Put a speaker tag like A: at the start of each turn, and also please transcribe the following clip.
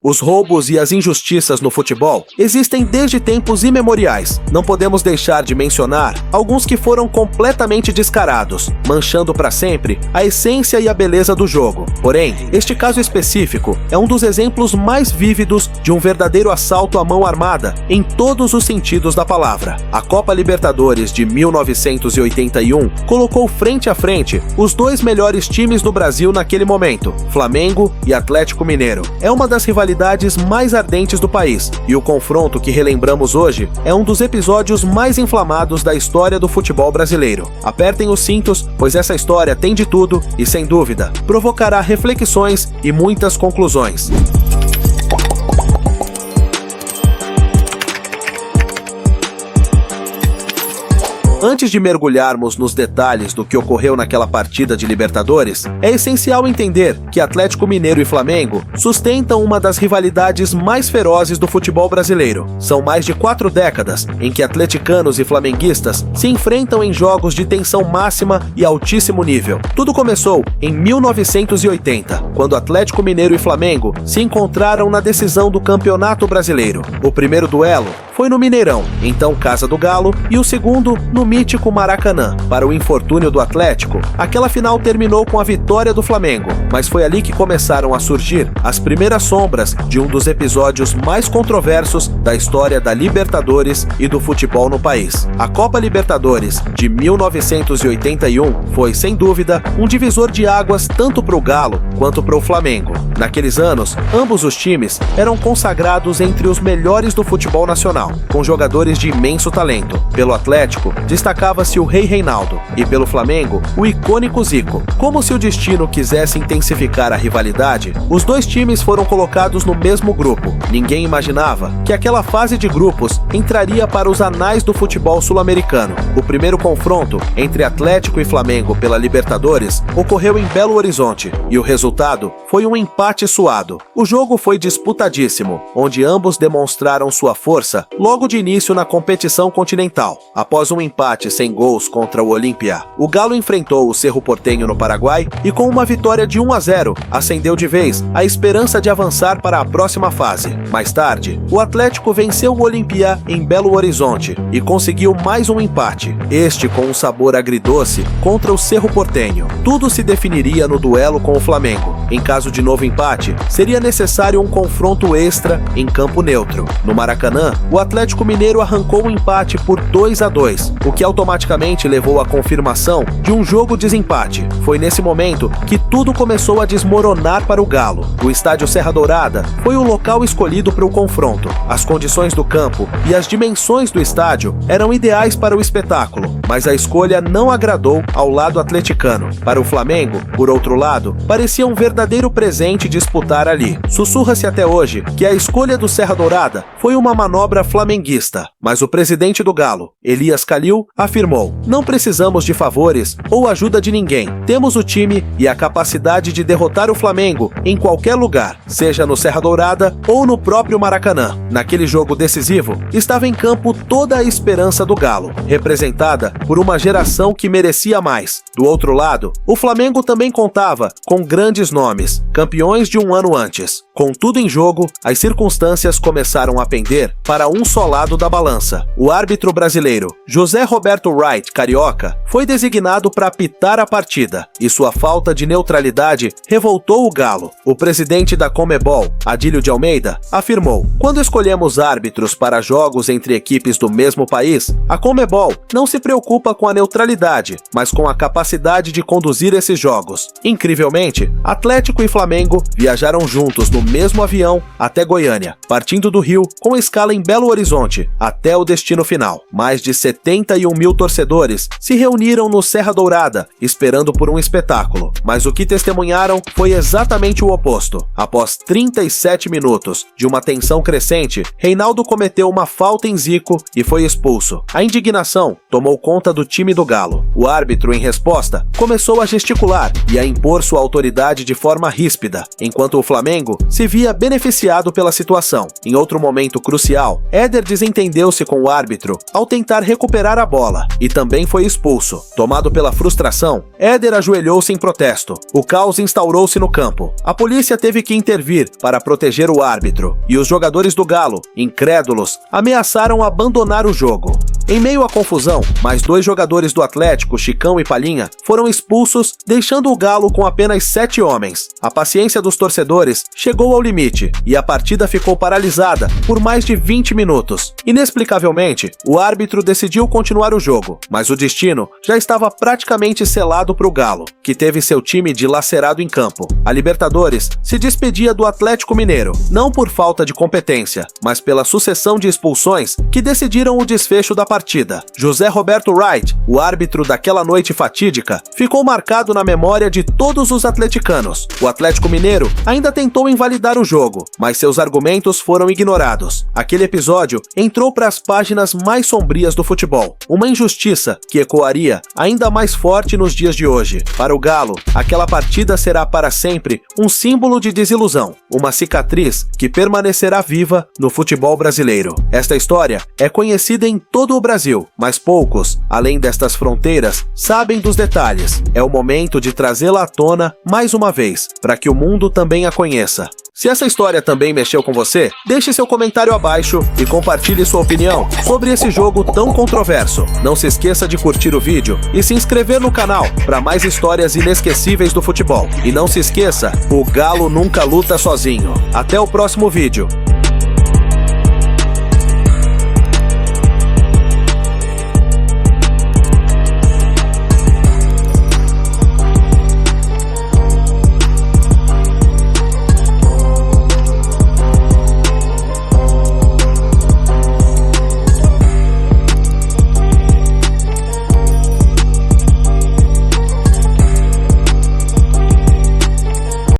A: Os roubos e as injustiças no futebol existem desde tempos imemoriais. Não podemos deixar de mencionar alguns que foram completamente descarados, manchando para sempre a essência e a beleza do jogo. Porém, este caso específico é um dos exemplos mais vívidos de um verdadeiro assalto à mão armada em todos os sentidos da palavra. A Copa Libertadores de 1981 colocou frente a frente os dois melhores times do Brasil naquele momento, Flamengo e Atlético Mineiro. É uma das rivalidades mais ardentes do país, e o confronto que relembramos hoje é um dos episódios mais inflamados da história do futebol brasileiro. Apertem os cintos, pois essa história tem de tudo e, sem dúvida, provocará reflexões e muitas conclusões. Antes de mergulharmos nos detalhes do que ocorreu naquela partida de Libertadores, é essencial entender que Atlético Mineiro e Flamengo sustentam uma das rivalidades mais ferozes do futebol brasileiro. São mais de 4 décadas em que atleticanos e flamenguistas se enfrentam em jogos de tensão máxima e altíssimo nível. Tudo começou em 1980, quando Atlético Mineiro e Flamengo se encontraram na decisão do Campeonato Brasileiro. O primeiro duelo foi no Mineirão, então Casa do Galo, e o segundo no mítico Maracanã. Para o infortúnio do Atlético, aquela final terminou com a vitória do Flamengo, mas foi ali que começaram a surgir as primeiras sombras de um dos episódios mais controversos da história da Libertadores e do futebol no país. A Copa Libertadores de 1981 foi, sem dúvida, um divisor de águas tanto para o Galo quanto para o Flamengo. Naqueles anos, ambos os times eram consagrados entre os melhores do futebol nacional, com jogadores de imenso talento. Pelo Atlético, destacava-se o Rei Reinaldo, e pelo Flamengo, o icônico Zico. Como se o destino quisesse intensificar a rivalidade, os dois times foram colocados no mesmo grupo. Ninguém imaginava que aquela fase de grupos entraria para os anais do futebol sul-americano. O primeiro confronto entre Atlético e Flamengo pela Libertadores ocorreu em Belo Horizonte, e o resultado foi um empate suado. O jogo foi disputadíssimo, onde ambos demonstraram sua força logo de início na competição continental. Após um empate sem gols contra o Olímpia, o Galo enfrentou o Cerro Porteño no Paraguai e, com uma vitória de 1-0, acendeu de vez a esperança de avançar para a próxima fase. Mais tarde, o Atlético venceu o Olímpia em Belo Horizonte e conseguiu mais um empate, este com um sabor agridoce contra o Cerro Porteño. Tudo se definiria no duelo com o Flamengo. Em caso de novo empate, seria necessário um confronto extra em campo neutro. No Maracanã, o Atlético Mineiro arrancou um empate por 2-2, o que automaticamente levou à confirmação de um jogo desempate. Foi nesse momento que tudo começou a desmoronar para o Galo. O estádio Serra Dourada foi o local escolhido para o confronto. As condições do campo e as dimensões do estádio eram ideais para o espetáculo, mas a escolha não agradou ao lado atleticano. Para o Flamengo, por outro lado, parecia um verdadeiro presente disputar ali. Sussurra-se até hoje que a escolha do Serra Dourada foi uma manobra flamenguista, mas o presidente do Galo, Elias Calil, afirmou: "Não precisamos de favores ou ajuda de ninguém. Temos o time e a capacidade de derrotar o Flamengo em qualquer lugar, seja no Serra Dourada ou no próprio Maracanã." Naquele jogo decisivo, estava em campo toda a esperança do Galo, representada por uma geração que merecia mais. Do outro lado, o Flamengo também contava com grandes nomes, campeões de um ano antes. Com tudo em jogo, as circunstâncias começaram a pender para um só lado da balança. O árbitro brasileiro, José Roberto Wright, carioca, foi designado para apitar a partida, e sua falta de neutralidade revoltou o Galo. O presidente da Conmebol, Adílio de Almeida, afirmou: "Quando escolhemos árbitros para jogos entre equipes do mesmo país, a Conmebol não se preocupa com a neutralidade, mas com a capacidade de conduzir esses jogos." Incrivelmente, Atlético e Flamengo viajaram juntos no mesmo avião até Goiânia, partindo do Rio com escala em Belo Horizonte até o destino final. Mais de 71 mil torcedores se reuniram no Serra Dourada, esperando por um espetáculo, mas o que testemunharam foi exatamente o oposto. Após 37 minutos de uma tensão crescente, Reinaldo cometeu uma falta em Zico e foi expulso. A indignação tomou conta do time do Galo. O árbitro, em resposta, começou a gesticular e a impor sua autoridade de forma ríspida, enquanto o Flamengo se via beneficiado pela situação. Em outro momento crucial, Éder desentendeu-se com o árbitro ao tentar recuperar a bola e também foi expulso. Tomado pela frustração, Éder ajoelhou-se em protesto. O caos instaurou-se no campo. A polícia teve que intervir para proteger o árbitro e os jogadores do Galo, incrédulos, ameaçaram abandonar o jogo. Em meio à confusão, mais 2 jogadores do Atlético, Chicão e Palhinha, foram expulsos, deixando o Galo com apenas 7 homens. A paciência dos torcedores chegou ao limite e a partida ficou paralisada por mais de 20 minutos. Inexplicavelmente, o árbitro decidiu continuar o jogo, mas o destino já estava praticamente selado para o Galo, que teve seu time dilacerado em campo. A Libertadores se despedia do Atlético Mineiro, não por falta de competência, mas pela sucessão de expulsões que decidiram o desfecho da partida. José Roberto Wright, o árbitro daquela noite fatídica, ficou marcado na memória de todos os atleticanos. O Atlético Mineiro ainda tentou invalidar o jogo, mas seus argumentos foram ignorados. Aquele episódio entrou para as páginas mais sombrias do futebol, uma injustiça que ecoaria ainda mais forte nos dias de hoje. Para o Galo, aquela partida será para sempre um símbolo de desilusão, uma cicatriz que permanecerá viva no futebol brasileiro. Esta história é conhecida em todo o Brasil, mas poucos, além destas fronteiras, sabem dos detalhes. É o momento de trazê-la à tona mais uma vez, para que o mundo também a conheça. Se essa história também mexeu com você, deixe seu comentário abaixo e compartilhe sua opinião sobre esse jogo tão controverso. Não se esqueça de curtir o vídeo e se inscrever no canal para mais histórias inesquecíveis do futebol. E não se esqueça, o Galo nunca luta sozinho. Até o próximo vídeo.